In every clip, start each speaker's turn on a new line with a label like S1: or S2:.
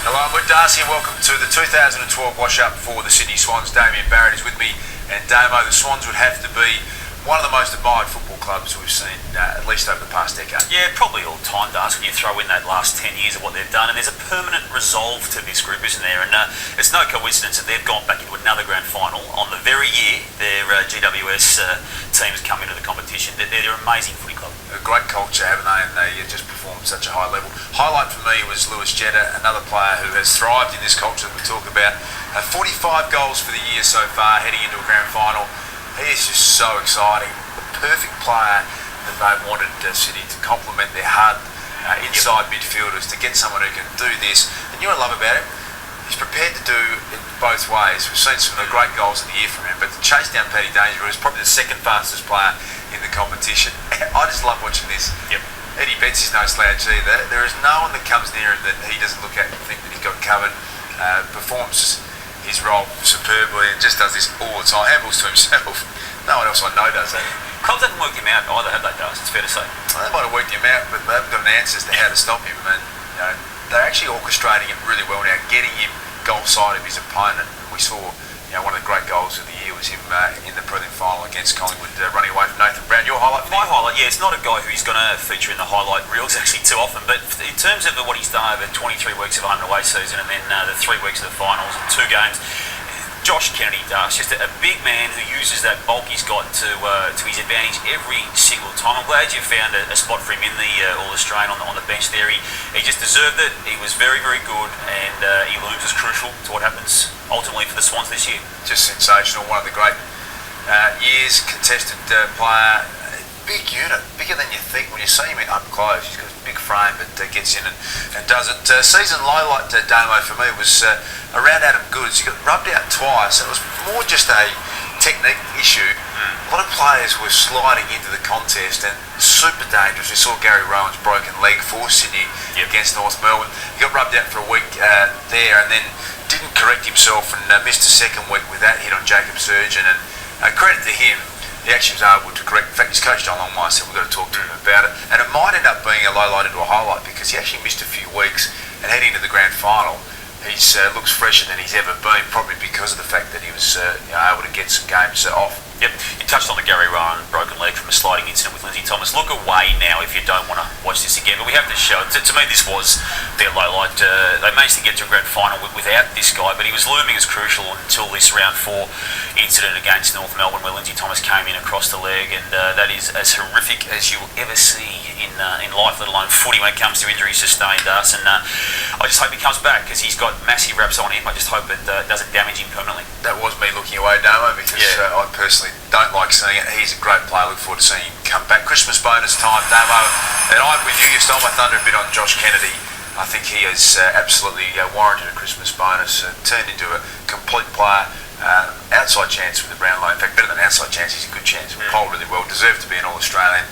S1: Hello, I'm Luke Darcy and welcome to the 2012 wash-up for the Sydney Swans. Damien Barrett is with me, and Damo, the Swans would have to be one of the most admired football clubs we've seen at least over the past decade.
S2: Yeah, probably all time, Darcy, when you throw in that last 10 years of what they've done, and there's a permanent resolve to this group, isn't there? And it's no coincidence that they've gone back into another grand final on the very year their GWS teams come into the competition. They're an amazing footy club.
S1: A great culture, haven't they? And they just performed at such a high level. Highlight for me was Lewis Jetta, another player who has thrived in this culture that we talk about. 45 goals for the year so far, heading into a grand final. He is just so exciting. The perfect player that they wanted City to complement their hard inside midfielders, to get someone who can do this. And you know what I love about him? He's prepared to do it both ways. We've seen some of the great goals of the year from him, but to chase down Paddy Dangerfield, who's probably the second fastest player in the competition. I just love watching this.
S2: Yep.
S1: Eddie Betts is no slouch either. There is no one that comes near him that he doesn't look at and think that he's got covered. Performs his role superbly and just does this all the time. Handballs to himself. No one else I know does that.
S2: Clubs haven't worked him out either, have they, Darcy? It's fair to say.
S1: Well, they might have worked him out, but they haven't got an answer as to how to stop him. And they're actually orchestrating it really well now, getting him goal side of his opponent. We saw one of the great goals of the year was him in the prelim final against Collingwood, running away from Nathan Brown. Your highlight?
S2: My highlight, yeah, it's not a guy who's going to feature in the highlight reels actually too often, but in terms of what he's done over 23 weeks of home and away season and then the 3 weeks of the finals and 2 games, Josh Kennedy does. Just a big man who uses that bulk he's got to his advantage every single time. I'm glad you found a spot for him in the All-Australian on the bench there. He just deserved it. He was very, very good, and he looms as crucial to what happens ultimately for the Swans this year.
S1: Just sensational. One of the great years, contested player. Big unit, bigger than you think when you see him up close. He's got a big frame, but gets in and does it. Season low light Damo for me was around Adam Goodes. He got rubbed out twice. It was more just a technique issue. A lot of players were sliding into the contest and super dangerous. We saw Gary Rohan's broken leg for Sydney against North Melbourne. He got rubbed out for a week there and then didn't correct himself and missed a second week with that hit on Jacob Surgeon. And credit to him, he actually was able to correct. In fact, his coach John Longmire said we've got to talk to him about it. And it might end up being a low light into a highlight because he actually missed a few weeks, and heading into the grand final, he looks fresher than he's ever been, probably because of the fact that he was able to get some games off.
S2: Yep, you touched on the Gary Rohan broken leg from a sliding incident with Lindsay Thomas. Look away now if you don't want to watch this again, but we have to show it. To me, this was their low light. They managed to get to a grand final without this guy, but he was looming as crucial until this round 4 incident against North Melbourne where Lindsay Thomas came in across the leg, and that is as horrific as you'll ever see in life, let alone footy, when it comes to injuries sustained, us. And I just hope he comes back because he's got massive raps on him. I just hope it doesn't damage him permanently.
S1: That was me looking away, Damo, because I personally don't like seeing it. He's a great player. Look forward to seeing him come back. Christmas bonus time, Damo, and I'm with you. You stole my thunder a bit on Josh Kennedy. I think he has absolutely warranted a Christmas bonus. Turned into a complete player. Outside chance with the Brownlow. In fact, better than outside chance, he's a good chance. Polled really well. Deserved to be an All-Australian.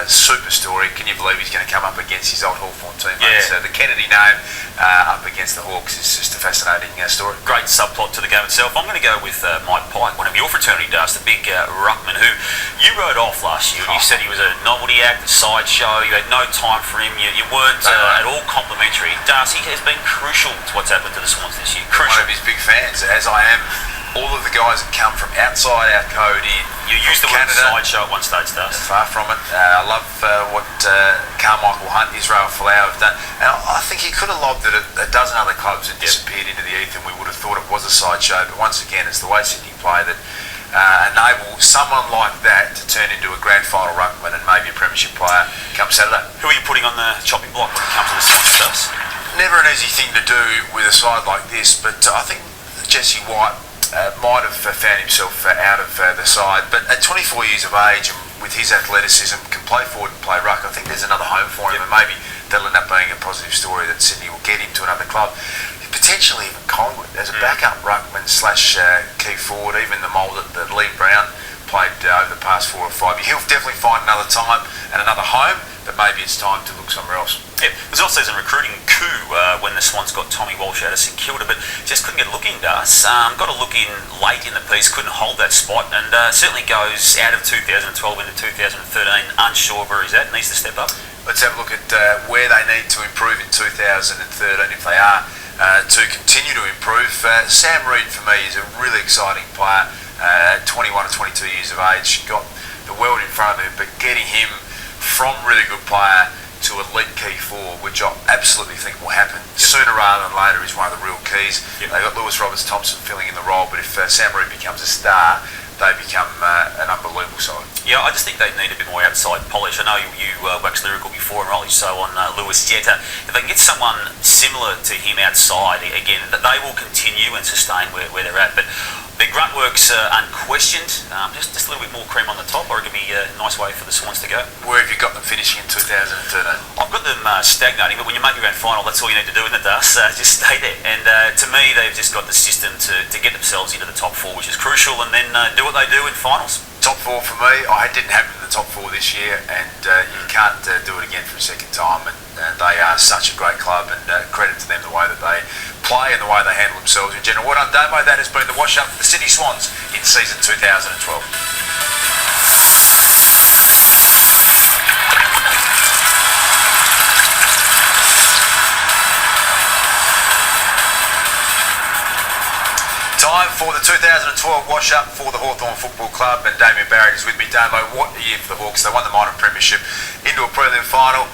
S1: Super story. Can you believe he's going to come up against his old Hawthorn teammates? The Kennedy name up against the Hawks is just a fascinating story.
S2: Great subplot to the game itself. I'm going to go with Mike Pike, one of your fraternity dust, the big ruckman who you wrote off last year. You said he was a novelty act, a sideshow. You had no time for him. You weren't at all complimentary. Darcy has been crucial to what's happened to the Swans this year. Crucial.
S1: One of his big fans, as I am. All of the guys that come from outside our code in.
S2: You used the word sideshow at one stage, Darcy.
S1: Far from it. I love what Carmichael Hunt, Israel Folau have done. And I think he could have lobbed it at a dozen other clubs and disappeared into the ether, and we would have thought it was a sideshow. But once again, it's the way Sydney play that enable someone like that to turn into a grand final ruckman and maybe a premiership player come Saturday.
S2: Who are you putting on the chopping block when it comes to the Swans, Darcy?
S1: Never an easy thing to do with a side like this, but I think Jesse White might have found himself out of the side, but at 24 years of age and with his athleticism can play forward and play ruck. I think there's another home for him, and maybe that'll end up being a positive story that Sydney will get him to another club, potentially even Collingwood as a backup ruckman slash key forward, even the mould that Lee Brown played over the past 4 or 5 years. He'll definitely find another time and another home, but maybe it's time to look somewhere else.
S2: Yep. There's also some recruiting coup when the Swans got Tommy Walsh out of St Kilda, but just couldn't get a look in, Das. Got a look in late in the piece, couldn't hold that spot, and certainly goes out of 2012 into 2013 unsure of where he's at, needs to step up.
S1: Let's have a look at where they need to improve in 2013 if they are to continue to improve. Sam Reid for me is a really exciting player. 21 or 22 years of age, got the world in front of him, but getting him from really good player to elite key forward, which I absolutely think will happen sooner rather than later, is one of the real keys. They've got Lewis Roberts-Thompson filling in the role, but if Sam Reid becomes a star, they become an unbelievable side.
S2: Yeah, I just think they need a bit more outside polish. I know you waxed lyrical before, and rightly so, on Lewis Jetta. If they can get someone similar to him outside, again, that they will continue and sustain where they're at. But their grunt work's unquestioned. Just a little bit more cream on the top, or it could be a nice way for the Swans to go.
S1: Where have you got them finishing in 2013?
S2: I've got them stagnating, but when you make a grand final, that's all you need to do in the dust. Just stay there. And to me, they've just got the system to get themselves into the top four, which is crucial, and then do what they do in finals.
S1: Top four for me. I didn't have them in the top four this year, and you can't do it again for a second time. And they are such a great club, and credit to them the way that they play and the way they handle themselves in general. Well done, Damo. That has been the wash-up for the Sydney Swans in season 2012. Time for the 2012 wash-up for the Hawthorn Football Club, and Damien Barrett is with me. Damo, what a year for the Hawks. They won the minor premiership, into a prelim final.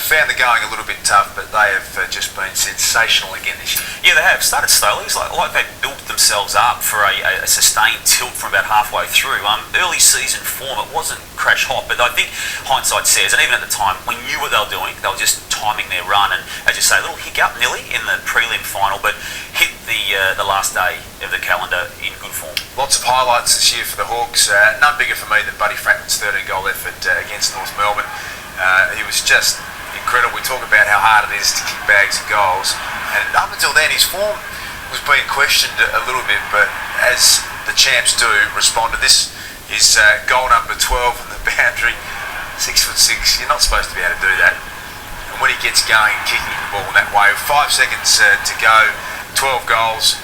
S1: Found the going a little bit tough, but they have just been sensational again this year.
S2: Yeah, they have. Started slowly. It's like they built themselves up for a sustained tilt from about halfway through. Early season form, it wasn't crash hot, but I think hindsight says, and even at the time, we knew what they were doing. They were just timing their run, and as you say, a little hiccup nearly in the prelim final, but hit the last day of the calendar in good form.
S1: Lots of highlights this year for the Hawks. None bigger for me than Buddy Franklin's 13-goal effort against North Melbourne. He was just incredible. We talk about how hard it is to kick bags of goals, and up until then his form was being questioned a little bit, but as the champs do, responded. This is goal number 12 on the boundary, 6'6". You're not supposed to be able to do that. And when he gets going, kicking the ball in that way, 5 seconds to go, 12 goals.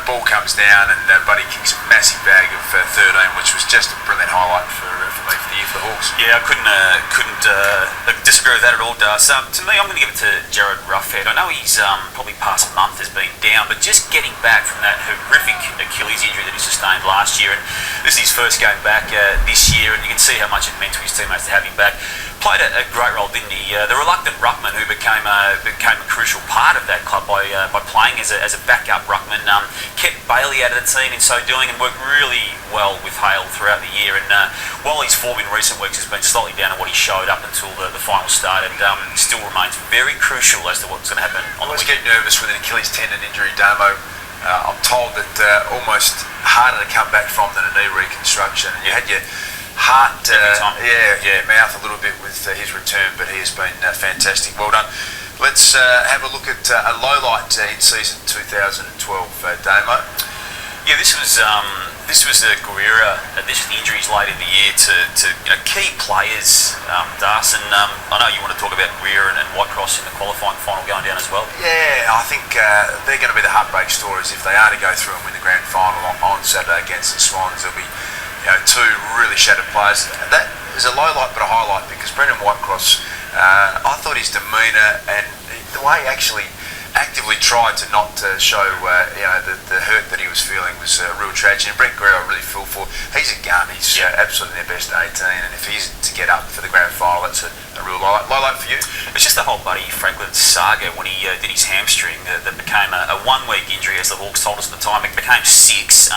S1: Ball comes down, and Buddy kicks a massive bag of 13, which was just a brilliant highlight for me for the year for the Hawks.
S2: Yeah, I couldn't disagree with that at all, Das. To me, I'm going to give it to Jared Roughead. I know he's probably past a month has been down, but just getting back from that horrific Achilles injury that he sustained last year, and this is his first game back this year, and you can see how much it meant to his teammates to have him back. Played a great role, didn't he? The reluctant ruckman who became a crucial part of that club by playing as a backup ruckman, kept Bailey out of the team in so doing, and worked really well with Hale throughout the year. And while his form in recent weeks has been slightly down to what he showed up until the final started, still remains very crucial as to what's going to happen on the weekend.
S1: I always get nervous with an Achilles tendon injury, Damo. I'm told that almost harder to come back from than a knee reconstruction. And you had your heart mouth a little bit with his return, but he has been fantastic. Well done. Let's have a look at a low light in season 2012, Damo.
S2: Yeah, this was Guerrera. This was the injuries late in the year to key players, Das, and I know you want to talk about Guerrera and Whitecross in the qualifying final going down as well.
S1: Yeah, I think they're going to be the heartbreak stories if they are to go through and win the grand final on Saturday against the Swans. There'll be two really shattered players. That is a low light but a highlight, because Brendan Whitecross, I thought his demeanour and the way he actually actively tried to not show the hurt that he was feeling was a real tragedy. And Brent Guerrero I really feel for. He's a gun. He's absolutely their best 18, and if he's to get up for the grand final, that's a real low light for you.
S2: It's just the whole Buddy Franklin saga when he did his hamstring that became a 1 week injury, as the Hawks told us at the time. It became 6.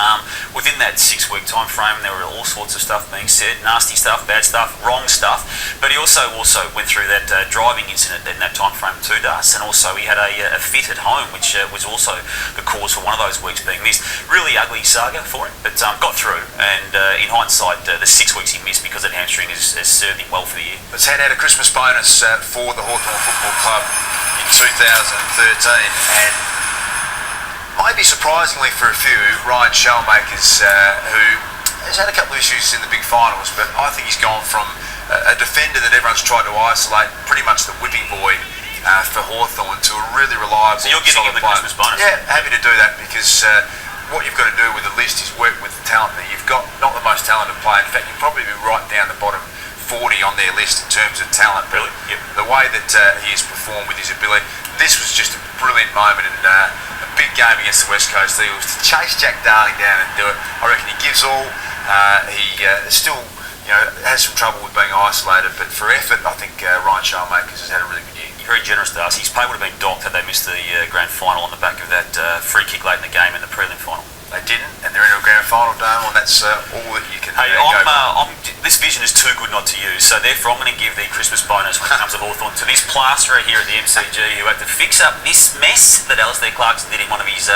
S2: Within that 6 week time frame, there were all sorts of stuff being said, nasty stuff, bad stuff, wrong stuff. But he also went through that driving incident in that time frame too, Das, and also he had a fit at home, which was also the cause for one of those weeks being missed. Really ugly saga for him, but got through. And in hindsight, the 6 weeks he missed because of that hamstring has served him well for the year.
S1: Let's hand out a Christmas bonus for the Hawthorn Football Club in 2013, and maybe surprisingly for a few, Ryan Shellmakers, who has had a couple of issues in the big finals, but I think he's gone from a defender that everyone's tried to isolate, pretty much the whipping boy for Hawthorn, to a really reliable.
S2: So you're giving him the Christmas bonus?
S1: Yeah, happy to do that, because what you've got to do with the list is work with the talent that you've got. Not the most talented player. In fact, you'd probably be right down the bottom 40 on their list in terms of talent.
S2: Really?
S1: Yep. The way that he has performed with his ability, this was just a brilliant moment in a big game against the West Coast Eagles to chase Jack Darling down and do it. I reckon he gives all. He still, has some trouble with being isolated, but for effort, I think Ryan Showmakers has had a really good year.
S2: Very generous, Darcy. His pay would have been docked had they missed the grand final on the back of that free kick late in the game in the prelim final.
S1: They didn't, and they're in a grand final, Dale, and that's all that you can
S2: Hey,
S1: go
S2: this vision is too good not to use, so therefore I'm going to give the Christmas bonus when it comes to Hawthorn to this plasterer here at the MCG who had to fix up this mess that Alistair Clarkson did in one of his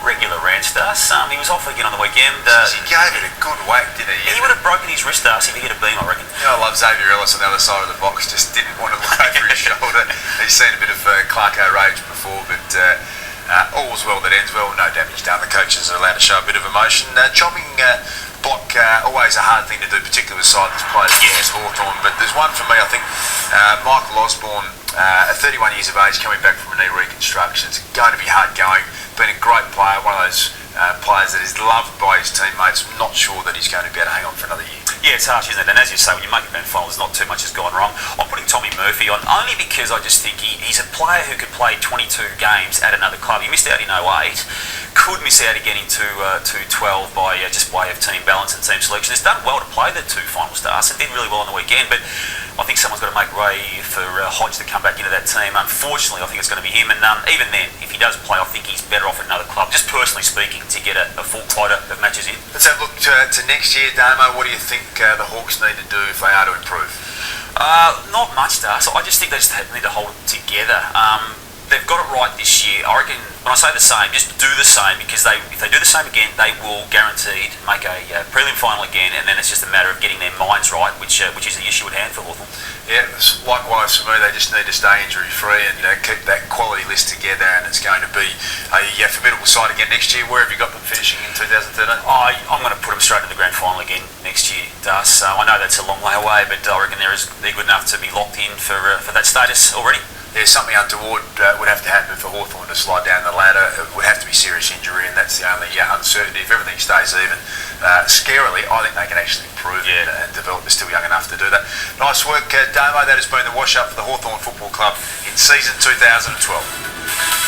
S2: regular rants, Darcy. He was off again on the weekend.
S1: He gave it a good whack, didn't he?
S2: He would have broken his wrist, Darcy, if he hit a beam, I reckon.
S1: I love Xavier Ellis on the other side of the box, just didn't want to look over his shoulder. He's seen a bit of Clarko rage before, but all's well that ends well, no damage done. The coaches are allowed to show a bit of emotion. Chopping block, always a hard thing to do, particularly with side that's played against Hawthorn, but there's one for me, I think. Michael Osborne, at 31 years of age, coming back from a knee reconstruction. It's going to be hard going. Been a great player, one of those players that is loved by his teammates. I'm not sure that he's going to be able to hang on for another year.
S2: Yeah, it's harsh, isn't it? And as you say, when you make a grand final, there's not too much has gone wrong. I'm putting Tommy Murphy on only because I just think he's a player who could play 22 games at another club. He missed out in 08, could miss out again into 12 by just way of team balance and team selection. He's done well to play the two final stars and did really well on the weekend, but I think someone's got to make way for Hodge to come back into that team. Unfortunately, I think it's going to be him, and even then, if he does play, I think he's better off at another club, just personally speaking, to get a full quota of matches in.
S1: Let's have a look to next year, Damo. What do you think the Hawks need to do if they are to improve?
S2: Not much, So I just think they just need to hold it together. They've got it right this year. I reckon, when I say the same, just do the same, because if they do the same again, they will guaranteed make a prelim final again, and then it's just a matter of getting their minds right, which is the issue at hand for Hawthorn.
S1: Yeah, likewise for me, they just need to stay injury-free and keep that quality list together, and it's going to be a formidable side again next year. Where have you got them finishing in 2013?
S2: I'm going to put them straight in the grand final again next year, Das. I know that's a long way away, but I reckon they're good enough to be locked in for that status already.
S1: There's something untoward would have to happen for Hawthorn to slide down the ladder. It would have to be serious injury, and that's the only uncertainty. If everything stays even, scarily, I think they can actually improve and develop. They're still young enough to do that. Nice work, Damo. That has been the wash-up for the Hawthorn Football Club in season 2012.